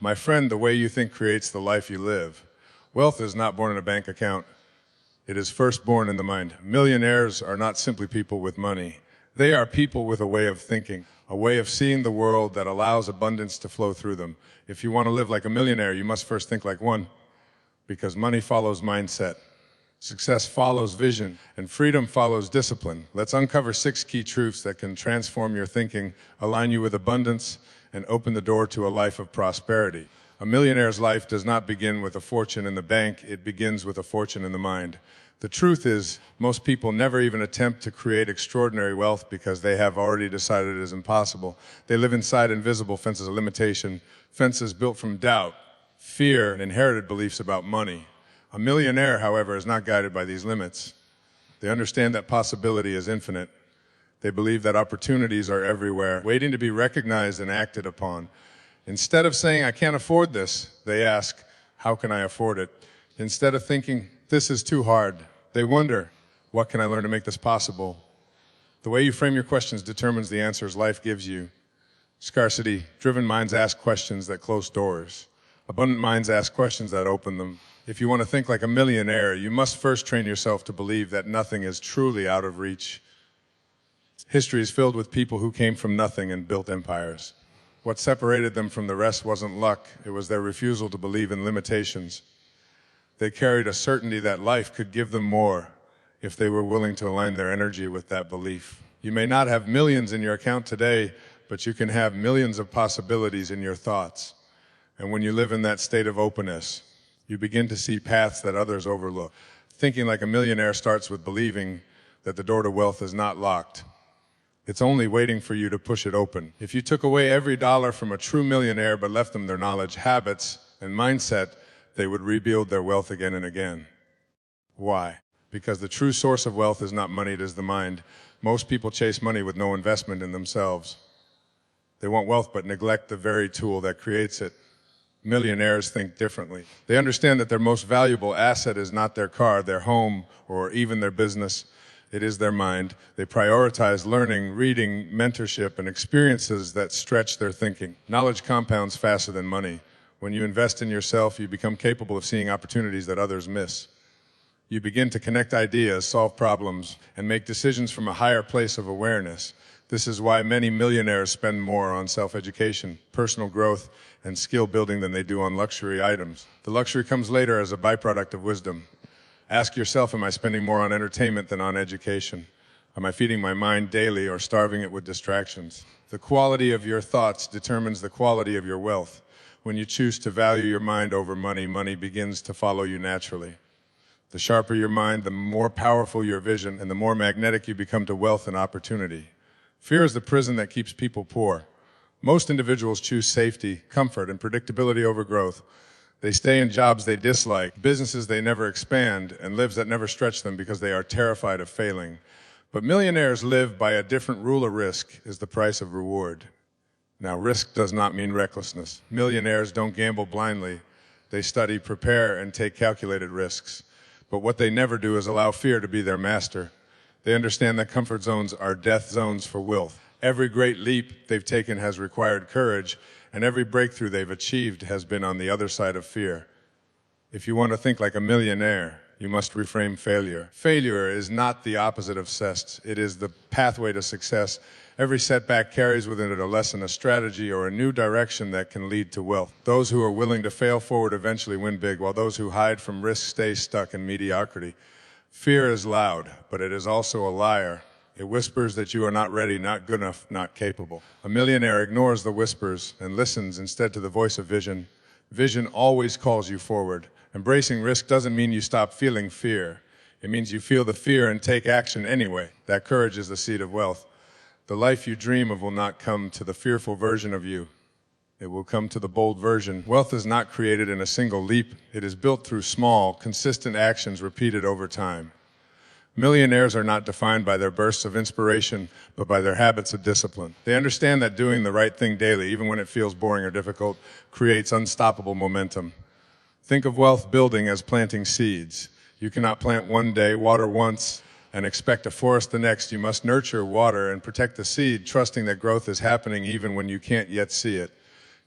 My friend, the way you think creates the life you live. Wealth is not born in a bank account. It is first born in the mind. Millionaires are not simply people with money. They are people with a way of thinking, a way of seeing the world that allows abundance to flow through them. If you want to live like a millionaire, you must first think like one, because money follows mindset. Success follows vision, and freedom follows discipline. Let's uncover 6 key truths that can transform your thinking, align you with abundance, and open the door to a life of prosperity. A millionaire's life does not begin with a fortune in the bank, it begins with a fortune in the mind. The truth is, most people never even attempt to create extraordinary wealth because they have already decided it is impossible. They live inside invisible fences of limitation, fences built from doubt, fear, and inherited beliefs about money. A millionaire, however, is not guided by these limits. They understand that possibility is infinite. They believe that opportunities are everywhere, waiting to be recognized and acted upon. Instead of saying, "I can't afford this," they ask, "How can I afford it?" Instead of thinking, "This is too hard," they wonder, "What can I learn to make this possible?" The way you frame your questions determines the answers life gives you. Scarcity-driven minds ask questions that close doors. Abundant minds ask questions that open them. If you want to think like a millionaire, you must first train yourself to believe that nothing is truly out of reach. History is filled with people who came from nothing and built empires. What separated them from the rest wasn't luck, it was their refusal to believe in limitations. They carried a certainty that life could give them more if they were willing to align their energy with that belief. You may not have millions in your account today, but you can have millions of possibilities in your thoughts. And when you live in that state of openness, you begin to see paths that others overlook. Thinking like a millionaire starts with believing that the door to wealth is not locked. It's only waiting for you to push it open. If you took away every dollar from a true millionaire but left them their knowledge, habits, and mindset, they would rebuild their wealth again and again. Why? Because the true source of wealth is not money, it is the mind. Most people chase money with no investment in themselves. They want wealth but neglect the very tool that creates it. Millionaires think differently. They understand that their most valuable asset is not their car, their home, or even their business. It is their mind. They prioritize learning, reading, mentorship, and experiences that stretch their thinking. Knowledge compounds faster than money. When you invest in yourself, you become capable of seeing opportunities that others miss. You begin to connect ideas, solve problems, and make decisions from a higher place of awareness. This is why many millionaires spend more on self-education, personal growth, and skill building than they do on luxury items. The luxury comes later as a byproduct of wisdom. Ask yourself, am I spending more on entertainment than on education? Am I feeding my mind daily or starving it with distractions? The quality of your thoughts determines the quality of your wealth. When you choose to value your mind over money, money begins to follow you naturally. The sharper your mind, the more powerful your vision, and the more magnetic you become to wealth and opportunity. Fear is the prison that keeps people poor. Most individuals choose safety, comfort, and predictability over growth. They stay in jobs they dislike, businesses they never expand, and lives that never stretch them because they are terrified of failing. But millionaires live by a different rule of risk is the price of reward. Now, risk does not mean recklessness. Millionaires don't gamble blindly. They study, prepare, and take calculated risks. But what they never do is allow fear to be their master. They understand that comfort zones are death zones for wealth. Every great leap they've taken has required courage, and every breakthrough they've achieved has been on the other side of fear. If you want to think like a millionaire, you must reframe failure. Failure is not the opposite of success. It is the pathway to success. Every setback carries within it a lesson, a strategy, or a new direction that can lead to wealth. Those who are willing to fail forward eventually win big, while those who hide from risk stay stuck in mediocrity. Fear is loud, but it is also a liar. It whispers that you are not ready, not good enough, not capable. A millionaire ignores the whispers and listens instead to the voice of vision. Vision always calls you forward. Embracing risk doesn't mean you stop feeling fear. It means you feel the fear and take action anyway. That courage is the seed of wealth. The life you dream of will not come to the fearful version of you. It will come to the bold version. Wealth is not created in a single leap. It is built through small, consistent actions repeated over time. Millionaires are not defined by their bursts of inspiration, but by their habits of discipline. They understand that doing the right thing daily, even when it feels boring or difficult, creates unstoppable momentum. Think of wealth building as planting seeds. You cannot plant one day, water once, and expect a forest the next. You must nurture, water, and protect the seed, trusting that growth is happening even when you can't yet see it.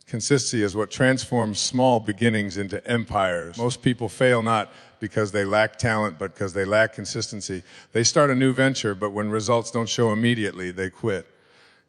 Consistency is what transforms small beginnings into empires. Most people fail not because they lack talent, but because they lack consistency. They start a new venture, but when results don't show immediately, they quit.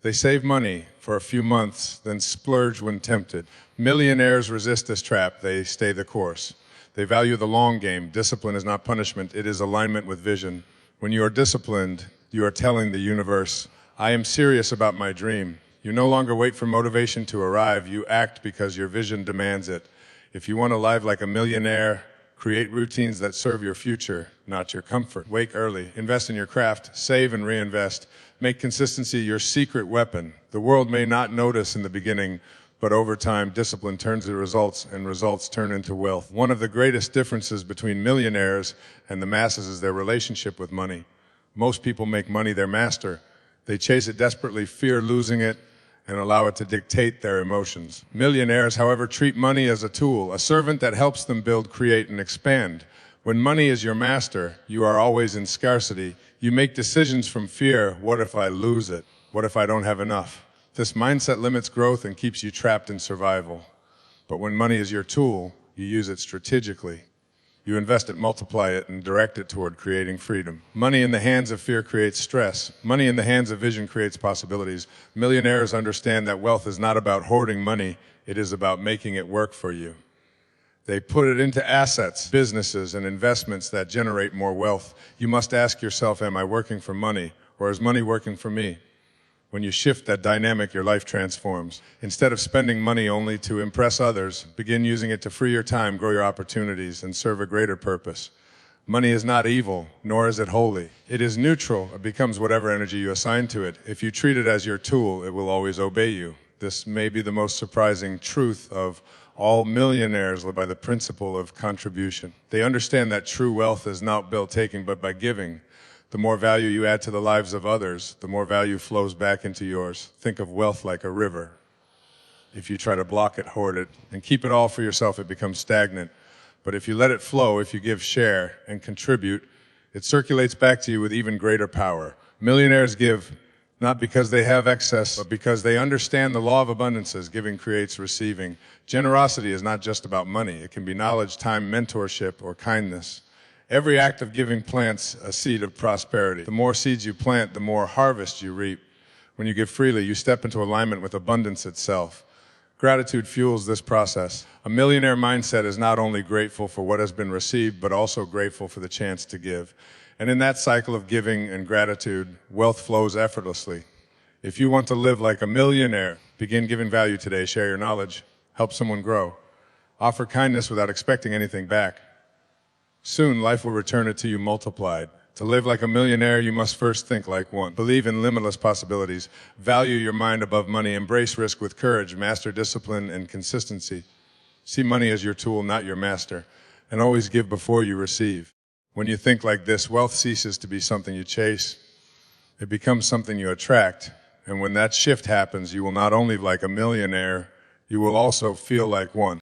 They save money for a few months, then splurge when tempted. Millionaires resist this trap. They stay the course. They value the long game. Discipline is not punishment. It is alignment with vision. When you are disciplined, you are telling the universe, I am serious about my dream. You no longer wait for motivation to arrive. You act because your vision demands it. If you want to live like a millionaire, create routines that serve your future, not your comfort. Wake early, invest in your craft, save and reinvest. Make consistency your secret weapon. The world may not notice in the beginning, but over time, discipline turns into results, and results turn into wealth. One of the greatest differences between millionaires and the masses is their relationship with money. Most people make money their master. They chase it desperately, fear losing it, and allow it to dictate their emotions. Millionaires, however, treat money as a tool, a servant that helps them build, create, and expand. When money is your master, you are always in scarcity. You make decisions from fear. What if I lose it? What if I don't have enough? This mindset limits growth and keeps you trapped in survival. But when money is your tool, you use it strategically. You invest it, multiply it, and direct it toward creating freedom. Money in the hands of fear creates stress. Money in the hands of vision creates possibilities. Millionaires understand that wealth is not about hoarding money. It is about making it work for you. They put it into assets, businesses, and investments that generate more wealth. You must ask yourself, am I working for money, or is money working for me? When you shift that dynamic, your life transforms. Instead of spending money only to impress others, begin using it to free your time, grow your opportunities, and serve a greater purpose. Money is not evil, nor is it holy. It is neutral. It becomes whatever energy you assign to it. If you treat it as your tool, it will always obey you. This may be the most surprising truth of all. Millionaires live by the principle of contribution. They understand that true wealth is not built taking, but by giving. The more value you add to the lives of others, the more value flows back into yours. Think of wealth like a river. If you try to block it, hoard it, and keep it all for yourself, it becomes stagnant. But if you let it flow, if you give, share, and contribute, it circulates back to you with even greater power. Millionaires give not because they have excess, but because they understand the law of abundances. Giving creates receiving. Generosity is not just about money. It can be knowledge, time, mentorship, or kindness. Every act of giving plants a seed of prosperity. The more seeds you plant, the more harvest you reap. When you give freely, you step into alignment with abundance itself. Gratitude fuels this process. A millionaire mindset is not only grateful for what has been received, but also grateful for the chance to give. And in that cycle of giving and gratitude, wealth flows effortlessly. If you want to live like a millionaire, begin giving value today. Share your knowledge. Help someone grow. Offer kindness without expecting anything back. Soon, life will return it to you multiplied. To live like a millionaire, you must first think like one. Believe in limitless possibilities. Value your mind above money. Embrace risk with courage. Master discipline and consistency. See money as your tool, not your master. And always give before you receive. When you think like this, wealth ceases to be something you chase. It becomes something you attract. And when that shift happens, you will not only live like a millionaire, you will also feel like one.